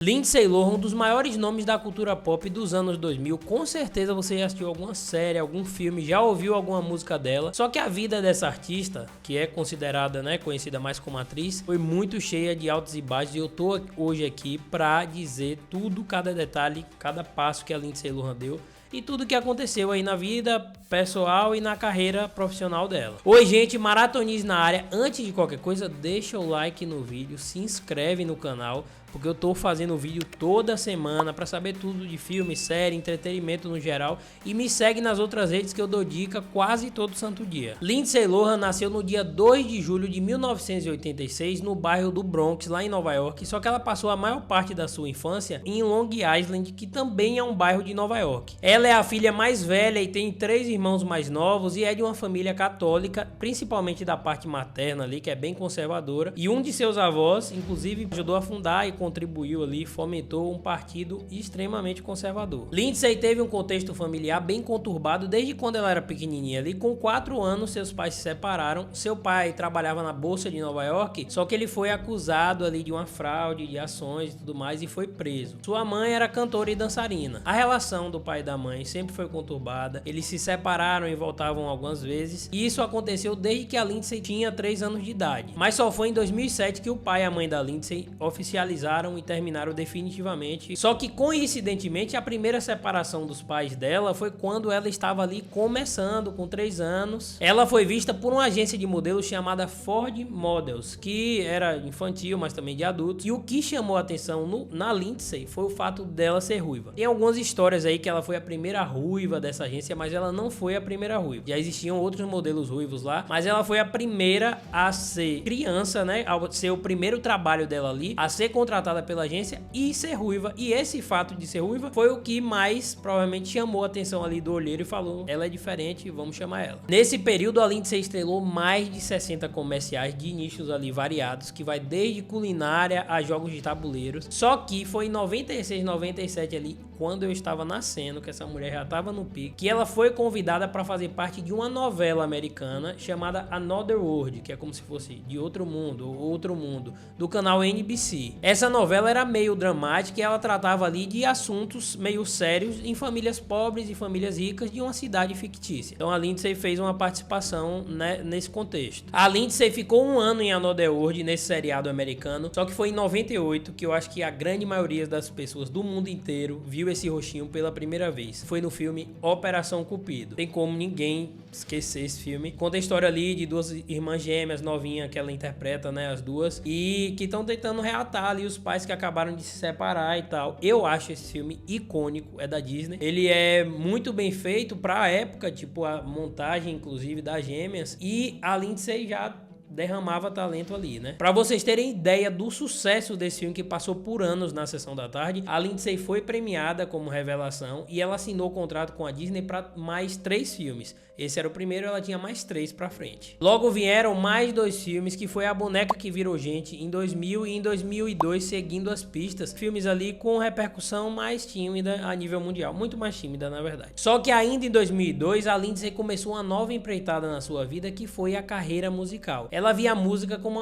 Lindsay Lohan, um dos maiores nomes da cultura pop dos anos 2000, com certeza você já assistiu alguma série, algum filme, já ouviu alguma música dela. Só que a vida dessa artista, que é considerada, conhecida mais como atriz, foi muito cheia de altos e baixos, e eu tô hoje aqui pra dizer tudo, cada detalhe, cada passo que a Lindsay Lohan deu e tudo que aconteceu aí na vida pessoal e na carreira profissional dela. Oi gente, Maratonis na área. Antes de qualquer coisa, deixa o like no vídeo, se inscreve no canal, porque eu tô fazendo vídeo toda semana para saber tudo de filme, série, entretenimento no geral, e me segue nas outras redes que eu dou dica quase todo santo dia. Lindsay Lohan nasceu no dia 2 de julho de 1986 no bairro do Bronx, lá em Nova York, só que ela passou a maior parte da sua infância em Long Island, que também é um bairro de Nova York. Ela é a filha mais velha e tem 3 irmãos mais novos e é de uma família católica, principalmente da parte materna ali, que é bem conservadora, e um de seus avós, inclusive, ajudou a fundar e contribuiu ali, fomentou um partido extremamente conservador. Lindsay teve um contexto familiar bem conturbado desde quando ela era pequenininha ali. Com 4 anos seus pais se separaram. Seu pai trabalhava na bolsa de Nova York, só que ele foi acusado ali de uma fraude de ações e tudo mais e foi preso. Sua mãe era cantora e dançarina. A relação do pai e da mãe sempre foi conturbada, eles se separaram e voltavam algumas vezes, e isso aconteceu desde que a Lindsay tinha 3 anos de idade. Mas só foi em 2007 que o pai e a mãe da Lindsay oficializaram e terminaram definitivamente. Só que coincidentemente a primeira separação dos pais dela foi quando ela estava ali começando, com 3 anos. Ela foi vista por uma agência de modelos chamada Ford Models, que era infantil, mas também de adultos. E o que chamou a atenção na Lindsay foi o fato dela ser ruiva. Tem algumas histórias aí que ela foi a primeira ruiva dessa agência, mas ela não foi a primeira ruiva. Já existiam outros modelos ruivos lá, mas ela foi a primeira a ser criança, ao ser o primeiro trabalho dela ali, a ser contratada pela agência e ser ruiva. E esse fato de ser ruiva foi o que mais provavelmente chamou a atenção ali do olheiro e falou: ela é diferente, vamos chamar ela. Nesse período a Lindsay estrelou mais de 60 comerciais de nichos ali variados, que vai desde culinária a jogos de tabuleiros. Só que foi em 96, 97 ali, quando eu estava nascendo, que essa mulher já estava no pico, que ela foi convidada para fazer parte de uma novela americana chamada Another World, que é como se fosse de outro mundo, ou outro mundo, do canal NBC. Essa novela era meio dramática e ela tratava ali de assuntos meio sérios em famílias pobres e famílias ricas de uma cidade fictícia. Então a Lindsay fez uma participação nesse contexto. A Lindsay ficou 1 ano em Another World, nesse seriado americano, só que foi em 98 que eu acho que a grande maioria das pessoas do mundo inteiro viu esse rostinho pela primeira vez. Foi no filme Operação Cupido. Tem como ninguém esquecer esse filme. Conta a história ali de 2 irmãs gêmeas novinhas que ela interpreta, as duas, e que estão tentando reatar ali os pais que acabaram de se separar e tal. Eu acho esse filme icônico, é da Disney. Ele é muito bem feito pra época, tipo a montagem inclusive das gêmeas, e a Lindsay já derramava talento ali, Pra vocês terem ideia do sucesso desse filme, que passou por anos na sessão da tarde, a Lindsay foi premiada como revelação e ela assinou o contrato com a Disney para mais 3 filmes. Esse era o primeiro, ela tinha mais 3 pra frente. Logo vieram mais 2 filmes, que foi A Boneca que Virou Gente em 2000 e em 2002 Seguindo as Pistas. Filmes ali com repercussão mais tímida a nível mundial, muito mais tímida na verdade. Só que ainda em 2002 a Lindsay começou uma nova empreitada na sua vida, que foi a carreira musical. Ela via a música como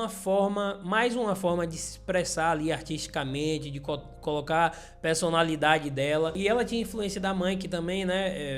mais uma forma de se expressar ali artisticamente, de colocar personalidade dela. E ela tinha influência da mãe, que também,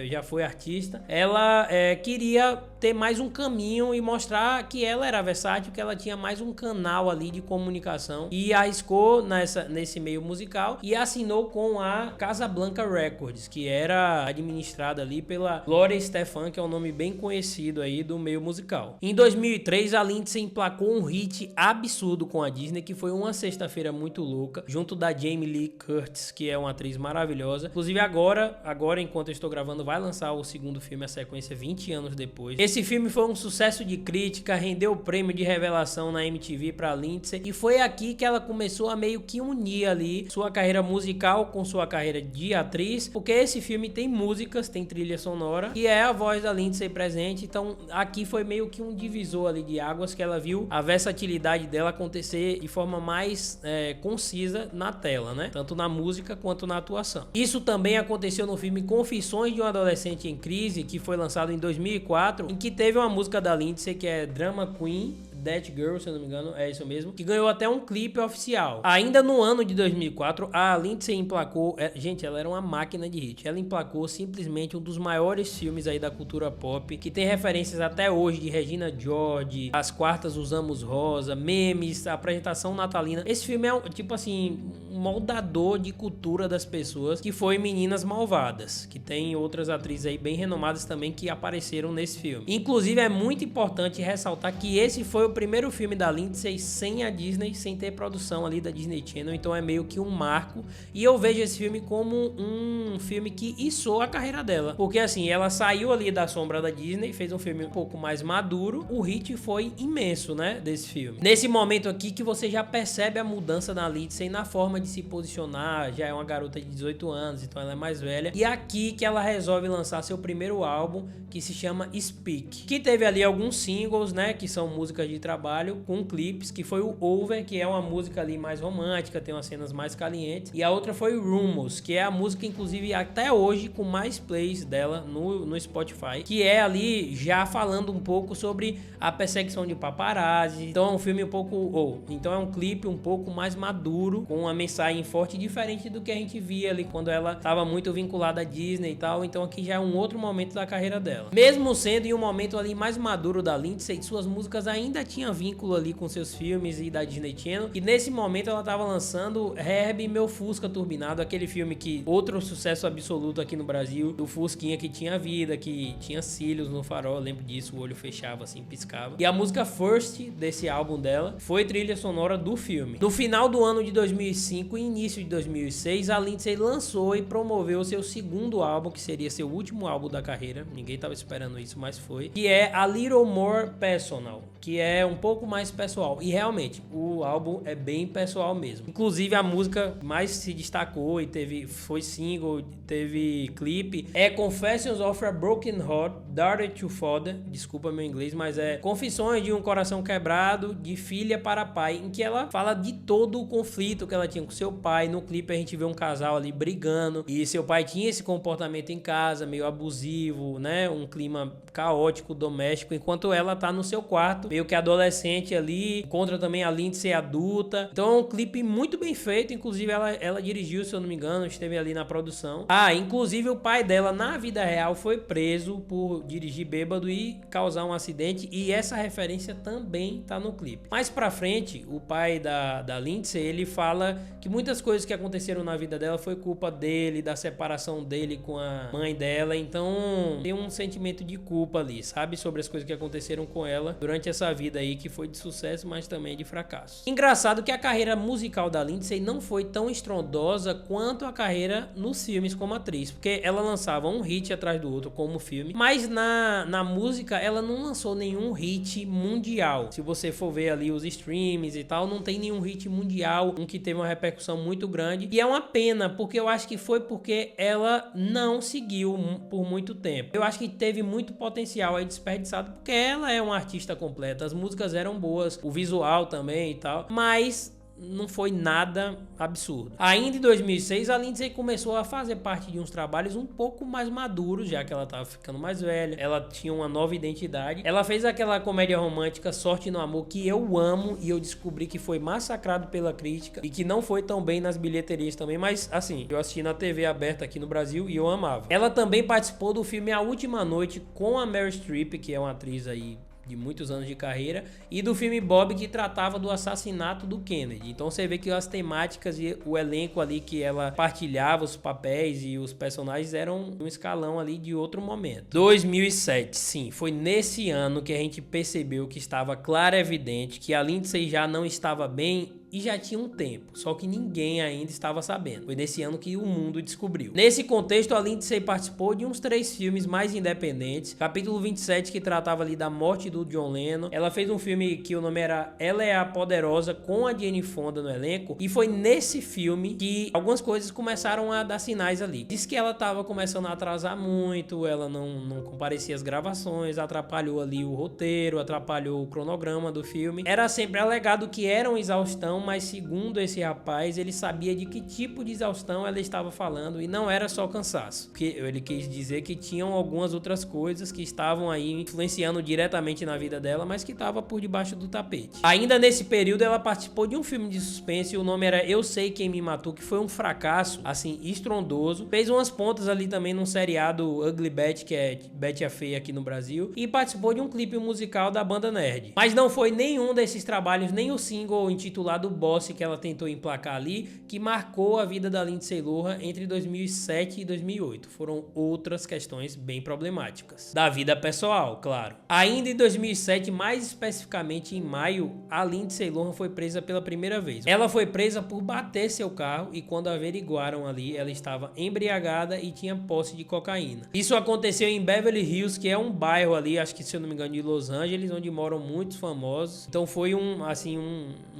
já foi artista. Ela queria ter mais um caminho e mostrar que ela era versátil, que ela tinha mais um canal ali de comunicação, e arriscou nesse meio musical e assinou com a Casablanca Records, que era administrada ali pela Gloria Estefan, que é um nome bem conhecido aí do meio musical. Em 2003 a Lindsay emplacou um hit absurdo com a Disney, que foi Uma Sexta-feira Muito Louca, junto da Jamie Lee Curtis, que é uma atriz maravilhosa. Inclusive agora enquanto eu estou gravando, vai lançar o segundo filme, a sequência, 20 anos depois. Esse filme foi um sucesso de crítica, rendeu o prêmio de revelação na MTV pra Lindsay, e foi aqui que ela começou a meio que unir ali sua carreira musical com sua carreira de atriz, porque esse filme tem músicas, tem trilha sonora, e é a voz da Lindsay presente. Então aqui foi meio que um divisor ali de águas, que ela viu a versatilidade dela acontecer de forma mais concisa na tela, tanto na música quanto na atuação. Isso também aconteceu no filme Confissões de um Adolescente em Crise, que foi lançado em 2004, em que teve uma música da Lindsay que é Drama Queen That Girl, se eu não me engano, é isso mesmo, que ganhou até um clipe oficial. Ainda no ano de 2004, a Lindsay emplacou, gente, ela era uma máquina de hit, ela emplacou simplesmente um dos maiores filmes aí da cultura pop, que tem referências até hoje de Regina George, As Quartas Usamos Rosa, memes, a apresentação natalina. Esse filme é, tipo assim, um moldador de cultura das pessoas, que foi Meninas Malvadas, que tem outras atrizes aí bem renomadas também que apareceram nesse filme. Inclusive, é muito importante ressaltar que esse foi o primeiro filme da Lindsay sem a Disney, sem ter produção ali da Disney Channel, então é meio que um marco, e eu vejo esse filme como um filme que içou a carreira dela, porque assim, ela saiu ali da sombra da Disney, fez um filme um pouco mais maduro, o hit foi imenso, né, desse filme. Nesse momento aqui que você já percebe a mudança da Lindsay na forma de se posicionar, já é uma garota de 18 anos, então ela é mais velha, e aqui que ela resolve lançar seu primeiro álbum, que se chama Speak, que teve ali alguns singles, né, que são músicas de trabalho com clipes, que foi o Over, que é uma música ali mais romântica, tem umas cenas mais calientes, e a outra foi Rumors, que é a música inclusive até hoje com mais plays dela no Spotify, que é ali já falando um pouco sobre a perseguição de paparazzi. Então é um filme um pouco, então é um clipe um pouco mais maduro, com uma mensagem forte, diferente do que a gente via ali quando ela estava muito vinculada à Disney e tal. Então aqui já é um outro momento da carreira dela. Mesmo sendo em um momento ali mais maduro da Lindsay, suas músicas ainda tinham vínculo ali com seus filmes e da Disney Channel, e nesse momento ela estava lançando Herbie, Meu Fusca Turbinado, aquele filme que, outro sucesso absoluto aqui no Brasil, do Fusquinha que tinha vida, que tinha cílios no farol, eu lembro disso, o olho fechava assim, piscava. E a música First desse álbum dela foi trilha sonora do filme. No final do ano de 2005 e início de 2006, a Lindsay lançou e promoveu seu segundo álbum, que seria seu último álbum da carreira, ninguém tava esperando isso, mas foi, que é A Little More Personal, que é um pouco mais pessoal, e realmente o álbum é bem pessoal mesmo. Inclusive a música mais se destacou e foi single, teve clipe, é Confessions of a Broken Heart, Daughter to Father, desculpa meu inglês, mas é Confissões de um Coração Quebrado, de Filha para Pai, em que ela fala de todo o conflito que ela tinha com seu pai. No clipe a gente vê um casal ali brigando, e seu pai tinha esse comportamento em casa, meio abusivo, né, um clima caótico, doméstico, enquanto ela tá no seu quarto, meio que adolescente ali, encontra também a Lindsay adulta. Então é um clipe muito bem feito, inclusive ela dirigiu, se eu não me engano, esteve ali na produção. Inclusive o pai dela na vida real foi preso por dirigir bêbado e causar um acidente, e essa referência também tá no clipe. Mais pra frente, o pai da Lindsay, ele fala que muitas coisas que aconteceram na vida dela foi culpa dele, da separação dele com a mãe dela, então tem um sentimento de culpa ali, sabe, sobre as coisas que aconteceram com ela durante essa vida aí, que foi de sucesso, mas também de fracasso. Engraçado que a carreira musical da Lindsay não foi tão estrondosa quanto a carreira nos filmes como atriz, porque ela lançava um hit atrás do outro como filme, mas na música ela não lançou nenhum hit mundial. Se você for ver ali os streams e tal, não tem nenhum hit mundial, um que teve uma repercussão muito grande, e é uma pena, porque eu acho que foi porque ela não seguiu por muito tempo. Eu acho que teve muito potencial aí desperdiçado, porque ela é uma artista completa, as músicas eram boas, o visual também e tal, mas não foi nada absurdo. Ainda em 2006, a Lindsay começou a fazer parte de uns trabalhos um pouco mais maduros, já que ela tava ficando mais velha, ela tinha uma nova identidade. Ela fez aquela comédia romântica Sorte no Amor, que eu amo, e eu descobri que foi massacrado pela crítica e que não foi tão bem nas bilheterias também, mas assim, eu assisti na TV aberta aqui no Brasil e eu amava. Ela também participou do filme A Última Noite com a Meryl Streep, que é uma atriz aí de muitos anos de carreira, e do filme Bob, que tratava do assassinato do Kennedy. Então você vê que as temáticas e o elenco ali que ela partilhava, os papéis e os personagens, eram um escalão ali de outro momento. 2007, sim, foi nesse ano que a gente percebeu que estava claro e evidente que a Lindsay já não estava bem, e já tinha um tempo, só que ninguém ainda estava sabendo. Foi nesse ano que o mundo descobriu. Nesse contexto, a Lindsay participou de uns 3 filmes mais independentes. Capítulo 27, que tratava ali da morte do John Lennon. Ela fez um filme que o nome era Ela é a Poderosa, com a Jane Fonda no elenco, e foi nesse filme que algumas coisas começaram a dar sinais ali. Diz que ela estava começando a atrasar muito, ela não comparecia às gravações, atrapalhou ali o roteiro, atrapalhou o cronograma do filme. Era sempre alegado que era uma exaustão mas segundo esse rapaz, ele sabia de que tipo de exaustão ela estava falando e não era só cansaço. Porque ele quis dizer que tinham algumas outras coisas que estavam aí influenciando diretamente na vida dela, mas que estava por debaixo do tapete. Ainda nesse período, ela participou de um filme de suspense, o nome era Eu Sei Quem Me Matou, que foi um fracasso, assim, estrondoso. Fez umas pontas ali também num seriado Ugly Betty, que é Betty a Feia aqui no Brasil, e participou de um clipe musical da banda Nerd. Mas não foi nenhum desses trabalhos, nem o single intitulado Boss que ela tentou emplacar ali, que marcou a vida da Lindsay Lohan entre 2007 e 2008. Foram outras questões bem problemáticas. Da vida pessoal, claro. Ainda em 2007, mais especificamente em maio, a Lindsay Lohan foi presa pela primeira vez. Ela foi presa por bater seu carro e quando averiguaram ali, ela estava embriagada e tinha posse de cocaína. Isso aconteceu em Beverly Hills, que é um bairro ali, acho que se eu não me engano, de Los Angeles, onde moram muitos famosos. Então foi um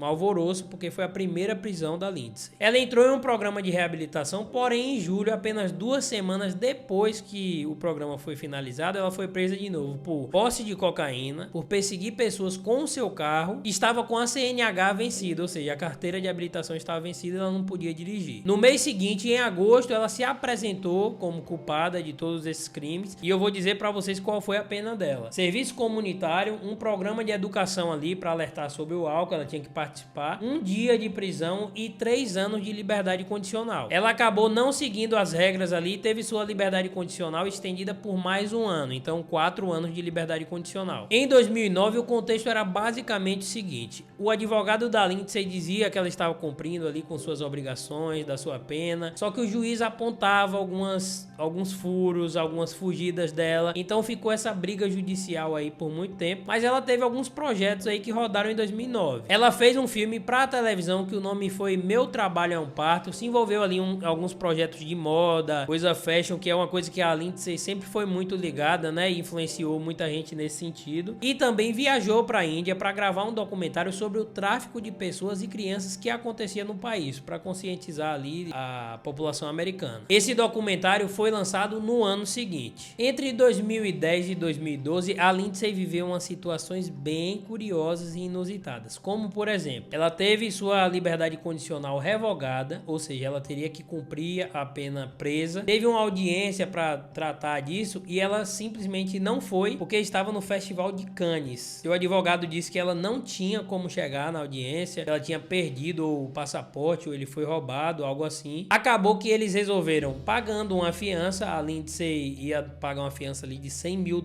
alvoroço, porque foi a primeira prisão da Lindsay. Ela entrou em um programa de reabilitação, porém em julho, apenas 2 semanas depois que o programa foi finalizado, ela foi presa de novo por posse de cocaína, por perseguir pessoas com o seu carro, estava com a CNH vencida, ou seja, a carteira de habilitação estava vencida e ela não podia dirigir. No mês seguinte, em agosto, ela se apresentou como culpada de todos esses crimes e eu vou dizer para vocês qual foi a pena dela. Serviço comunitário, um programa de educação ali para alertar sobre o álcool, ela tinha que participar, 1 dia de prisão e 3 anos de liberdade condicional. Ela acabou não seguindo as regras ali e teve sua liberdade condicional estendida por mais 1 ano, então 4 anos de liberdade condicional. Em 2009, o contexto era basicamente o seguinte: o advogado da Lindsay dizia que ela estava cumprindo ali com suas obrigações, da sua pena, só que o juiz apontava alguns furos, algumas fugidas dela, então ficou essa briga judicial aí por muito tempo, mas ela teve alguns projetos aí que rodaram em 2009. Ela fez um filme pra televisão que o nome foi Meu Trabalho é um Parto, se envolveu ali alguns projetos de moda, coisa fashion, que é uma coisa que a Lindsay sempre foi muito ligada, né, e influenciou muita gente nesse sentido, e também viajou pra Índia para gravar um documentário sobre o tráfico de pessoas e crianças que acontecia no país, para conscientizar ali a população americana. Esse documentário foi lançado no ano seguinte. Entre 2010 e 2012, a Lindsay viveu umas situações bem curiosas e inusitadas, como por exemplo, ela teve sua liberdade condicional revogada, ou seja, ela teria que cumprir a pena presa. Teve uma audiência para tratar disso e ela simplesmente não foi porque estava no Festival de Cannes. Seu advogado disse que ela não tinha como chegar na audiência, ela tinha perdido o passaporte ou ele foi roubado, algo assim. Acabou que eles resolveram, pagando uma fiança, a Lindsay ia pagar uma fiança ali de $100 mil,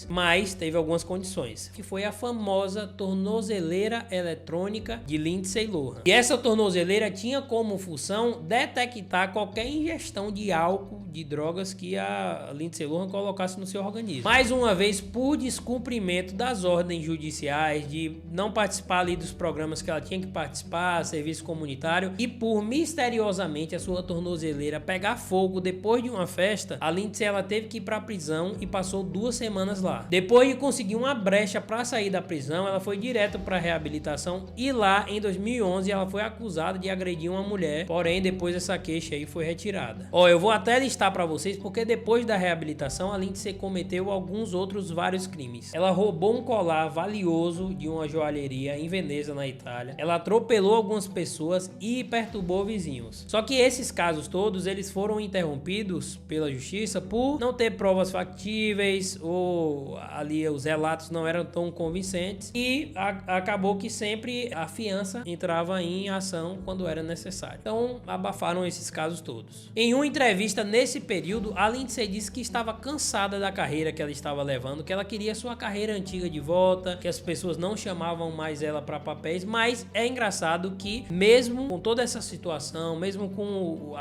mas teve algumas condições, que foi a famosa tornozeleira eletrônica de Lindsay Lohan. E essa tornozeleira tinha como função detectar qualquer ingestão de álcool, de drogas que a Lindsay Lohan colocasse no seu organismo. Mais uma vez, por descumprimento das ordens judiciais, de não participar ali dos programas que ela tinha que participar, serviço comunitário, e por misteriosamente a sua tornozeleira pegar fogo depois de uma festa, a Lindsay ela teve que ir para a prisão e passou 2 semanas lá. Depois de conseguir uma brecha para sair da prisão, ela foi direto para reabilitação e lá em 2011 ela foi acusada de agredir uma mulher, porém depois essa queixa aí foi retirada. Ó, eu vou até listar para vocês porque depois da reabilitação a Lindsay cometeu alguns outros vários crimes. Ela roubou um colar valioso de uma joalheria em Veneza, na Itália. Ela atropelou algumas pessoas e perturbou vizinhos. Só que esses casos todos, eles foram interrompidos pela justiça por não ter provas factíveis ou ali os relatos não eram tão convincentes e acabou que sempre a fiança entrava em ação quando era necessário. Então abafaram esses casos todos. Em uma entrevista nesse período, a Lindsay disse que estava cansada da carreira que ela estava levando, que ela queria sua carreira antiga de volta, que as pessoas não chamavam mais ela para papéis, mas é engraçado que mesmo com toda essa situação, mesmo com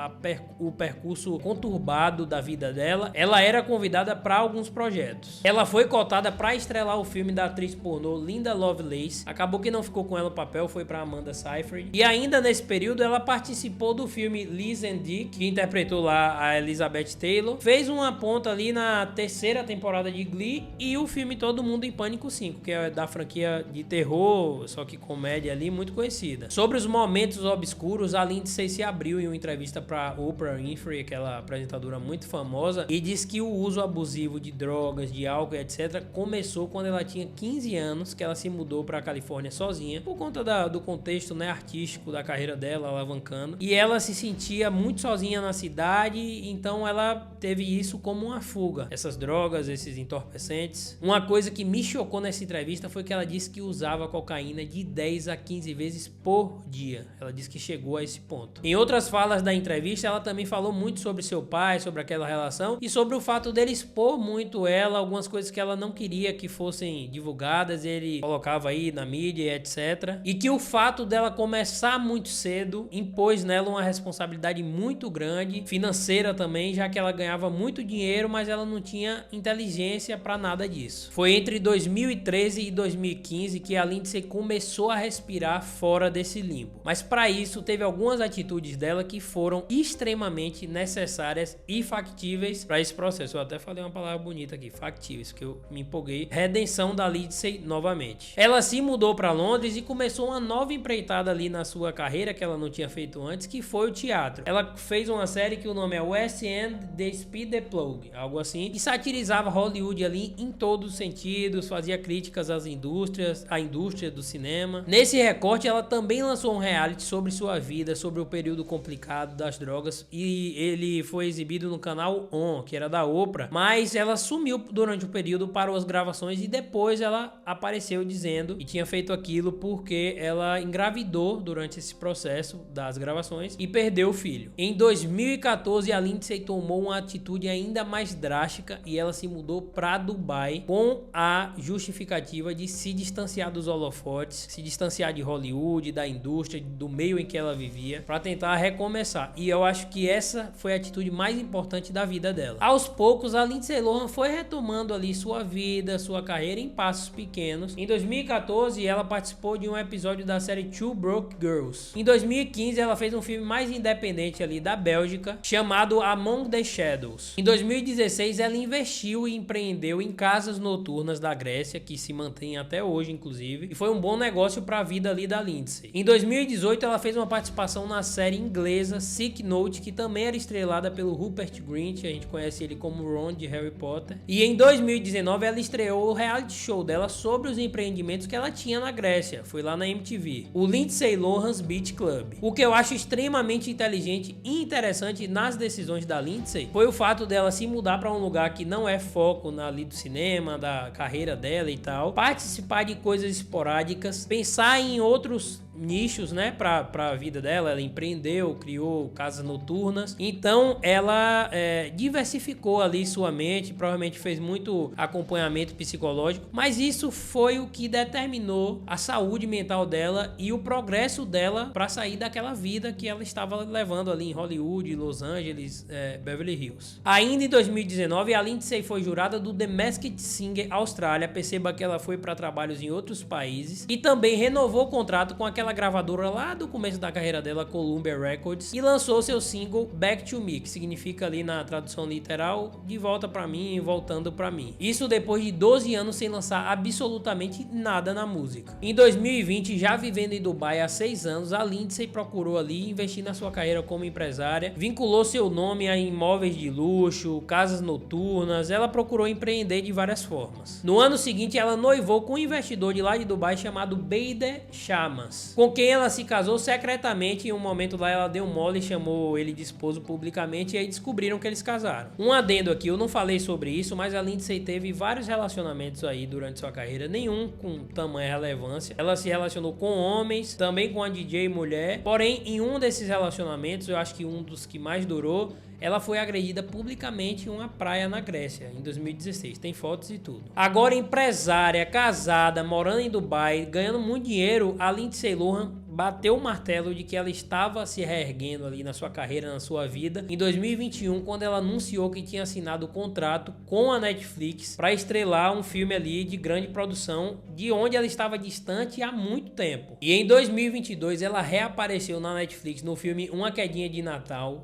o percurso conturbado da vida dela, ela era convidada para alguns projetos. Ela foi cotada para estrelar o filme da atriz pornô Linda Lovelace, acabou que não ficou com ela o papel, foi para Amanda Seyfried, e ainda nesse período ela participou do filme Liz and Dick, que interpretou lá a Elizabeth Taylor, fez uma ponta ali na 3ª temporada de Glee e o filme Todo Mundo em Pânico 5, que é da franquia de terror, só que comédia ali, muito conhecida. Sobre os momentos obscuros, a Lindsay se abriu em uma entrevista para Oprah Winfrey, aquela apresentadora muito famosa, e disse que o uso abusivo de drogas, de álcool, etc, começou quando ela tinha 15 anos, que ela se mudou para a Califórnia sozinha, por conta do contexto, né, artístico da carreira dela, alavancando. E ela se sentia muito sozinha na cidade, então ela teve isso como uma fuga. Essas drogas, esses entorpecentes. Uma coisa que me chocou nessa entrevista foi que ela disse que usava cocaína de 10 a 15 vezes por dia. Ela disse que chegou a esse ponto. Em outras falas da entrevista, ela também falou muito sobre seu pai, sobre aquela relação e sobre o fato dele expor muito ela, algumas coisas que ela não queria que fossem divulgadas, ele colocava aí na mídia, etc. E que o fato dela começar muito cedo impôs nela uma responsabilidade muito grande, financeira também, já que ela ganhava muito dinheiro, mas ela não tinha inteligência para nada disso. Foi entre 2013 e 2015 que a Lindsay começou a respirar fora desse limbo. Mas para isso teve algumas atitudes dela que foram extremamente necessárias e factíveis para esse processo. Eu até falei uma palavra bonita aqui, factíveis, que eu me empolguei. Redenção da Lindsay novamente. Ela se mudou para Londres e começou uma nova empreitada ali na sua carreira que ela não tinha feito antes, que foi o teatro. Ela fez uma série que o nome é West End The Speed the Plug, algo assim, e satirizava Hollywood ali em todos os sentidos, fazia críticas às indústrias, à indústria do cinema. Nesse recorte, ela também lançou um reality sobre sua vida, sobre o período complicado das drogas, e ele foi exibido no canal On, que era da Oprah, mas ela sumiu durante o período, parou as gravações e depois ela apareceu dizendo que tinha feito aquilo porque ela engravidou durante esse processo das gravações e perdeu o filho. Em 2014, a Lindsay tomou uma atitude ainda mais drástica e ela se mudou para Dubai com a justificativa de se distanciar dos holofotes, se distanciar de Hollywood, da indústria, do meio em que ela vivia, para tentar recomeçar. E eu acho que essa foi a atitude mais importante da vida dela. Aos poucos, a Lindsay Lohan foi retomando ali sua vida, sua carreira em passos pequenos. Em 2014, ela participou de um episódio da série Two Broke Girls. Em 2015, ela fez um filme mais independente ali da Bélgica, chamado Among the Shadows. Em 2016, ela investiu e empreendeu em casas noturnas da Grécia, que se mantém até hoje, inclusive, e foi um bom negócio para a vida ali da Lindsay. Em 2018, ela fez uma participação na série inglesa Sick Note, que também era estrelada pelo Rupert Grint, a gente conhece ele como Ron de Harry Potter. E em 2019, ela estreou o reality show dela sobre os empreendimentos que ela tinha na Grécia, foi lá na MTV, o Lindsay Lohan's Beach Club. O que eu acho extremamente inteligente e interessante nas decisões da Lindsay foi o fato dela se mudar para um lugar que não é foco ali do cinema, da carreira dela e tal, participar de coisas esporádicas, pensar em outros nichos, né, para a vida dela. Ela empreendeu, criou casas noturnas, então ela diversificou ali sua mente, provavelmente fez muito acompanhamento psicológico, mas isso foi o que determinou a saúde mental dela e o progresso dela para sair daquela vida que ela estava levando ali em Hollywood, Los Angeles, Beverly Hills. Ainda em 2019, a Lindsay foi jurada do The Masked Singer Austrália. Perceba que ela foi para trabalhos em outros países e também renovou o contrato com aquela gravadora lá do começo da carreira dela, Columbia Records, e lançou seu single Back to Me, que significa ali na tradução literal, de volta pra mim, voltando pra mim. Isso depois de 12 anos sem lançar absolutamente nada na música. Em 2020, já vivendo em Dubai há 6 anos, a Lindsay procurou ali investir na sua carreira como empresária, vinculou seu nome a imóveis de luxo, casas noturnas, ela procurou empreender de várias formas. No ano seguinte, ela noivou com um investidor de lá de Dubai chamado Bader Shammas, com quem ela se casou secretamente. Em um momento lá ela deu mole e chamou ele de esposo publicamente, e aí descobriram que eles casaram. Um adendo aqui, eu não falei sobre isso, mas a Lindsay teve vários relacionamentos aí durante sua carreira, nenhum com tamanha relevância. Ela se relacionou com homens, também com a DJ mulher, porém em um desses relacionamentos, eu acho que um dos que mais durou, ela foi agredida publicamente em uma praia na Grécia, em 2016. Tem fotos e tudo. Agora, empresária, casada, morando em Dubai, ganhando muito dinheiro, a Lindsay Lohan bateu o martelo de que ela estava se reerguendo ali na sua carreira, na sua vida, em 2021, quando ela anunciou que tinha assinado o contrato com a Netflix para estrelar um filme ali de grande produção, de onde ela estava distante há muito tempo. E em 2022 ela reapareceu na Netflix no filme Uma Quedinha de Natal,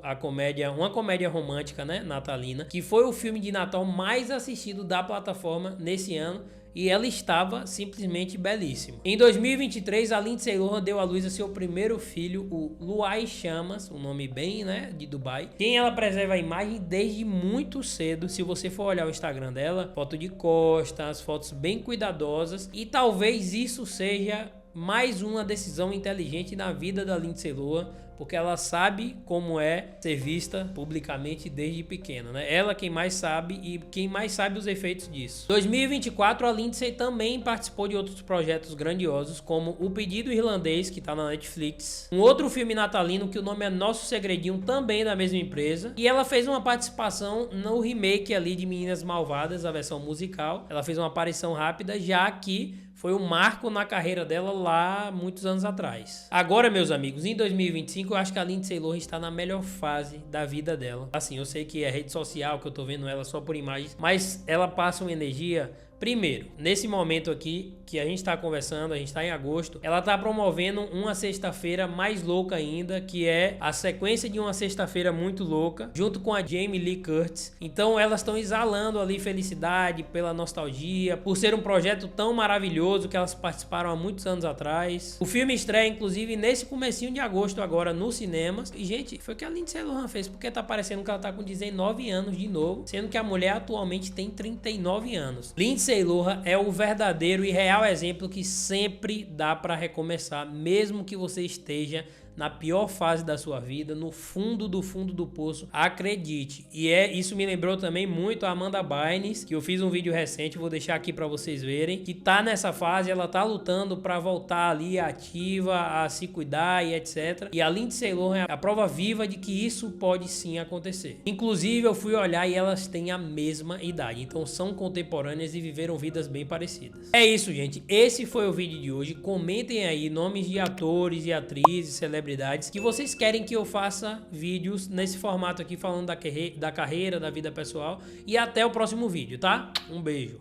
uma comédia romântica, né, natalina, que foi o filme de Natal mais assistido da plataforma nesse ano. E ela estava simplesmente belíssima. Em 2023, a Lindsay Lohan deu à luz a seu primeiro filho, o Luai Shammas, um nome bem, né, de Dubai. Quem ela preserva a imagem desde muito cedo. Se você for olhar o Instagram dela, foto de costas, fotos bem cuidadosas. E talvez isso seja mais uma decisão inteligente na vida da Lindsay Lohan, porque ela sabe como é ser vista publicamente desde pequena, né? Ela quem mais sabe e quem mais sabe os efeitos disso. Em 2024, a Lindsay também participou de outros projetos grandiosos, como O Pedido Irlandês, que tá na Netflix, um outro filme natalino que o nome é Nosso Segredinho, também da mesma empresa, e ela fez uma participação no remake ali de Meninas Malvadas, a versão musical. Ela fez uma aparição rápida, já que foi um marco na carreira dela lá muitos anos atrás. Agora, meus amigos, em 2025, eu acho que a Lindsay Lohan está na melhor fase da vida dela. Assim, eu sei que é rede social, que eu tô vendo ela só por imagens, mas ela passa uma energia. Primeiro, nesse momento aqui que a gente está conversando, a gente está em agosto, ela está promovendo uma sexta-feira mais louca ainda, que é a sequência de uma sexta-feira muito louca, junto com a Jamie Lee Curtis. Então elas estão exalando ali felicidade pela nostalgia, por ser um projeto tão maravilhoso que elas participaram há muitos anos atrás. O filme estreia, inclusive, nesse comecinho de agosto agora nos cinemas. E, gente, foi o que a Lindsay Lohan fez, porque tá parecendo que ela tá com 19 anos de novo, sendo que a mulher atualmente tem 39 anos. Lindsay Lohan é o verdadeiro e real exemplo que sempre dá para recomeçar, mesmo que você esteja na pior fase da sua vida, no fundo do poço, acredite. E isso me lembrou também muito a Amanda Bynes, que eu fiz um vídeo recente, vou deixar aqui para vocês verem, que tá nessa fase, ela tá lutando para voltar ali ativa, a se cuidar e etc. E a Lindsay Lohan é a prova viva de que isso pode sim acontecer. Inclusive, eu fui olhar e elas têm a mesma idade, então são contemporâneas e viveram vidas bem parecidas. É isso, gente. Esse foi o vídeo de hoje. Comentem aí nomes de atores e atrizes, celebridades que vocês querem que eu faça vídeos nesse formato aqui falando da carreira, da vida pessoal, e até o próximo vídeo, tá? Um beijo.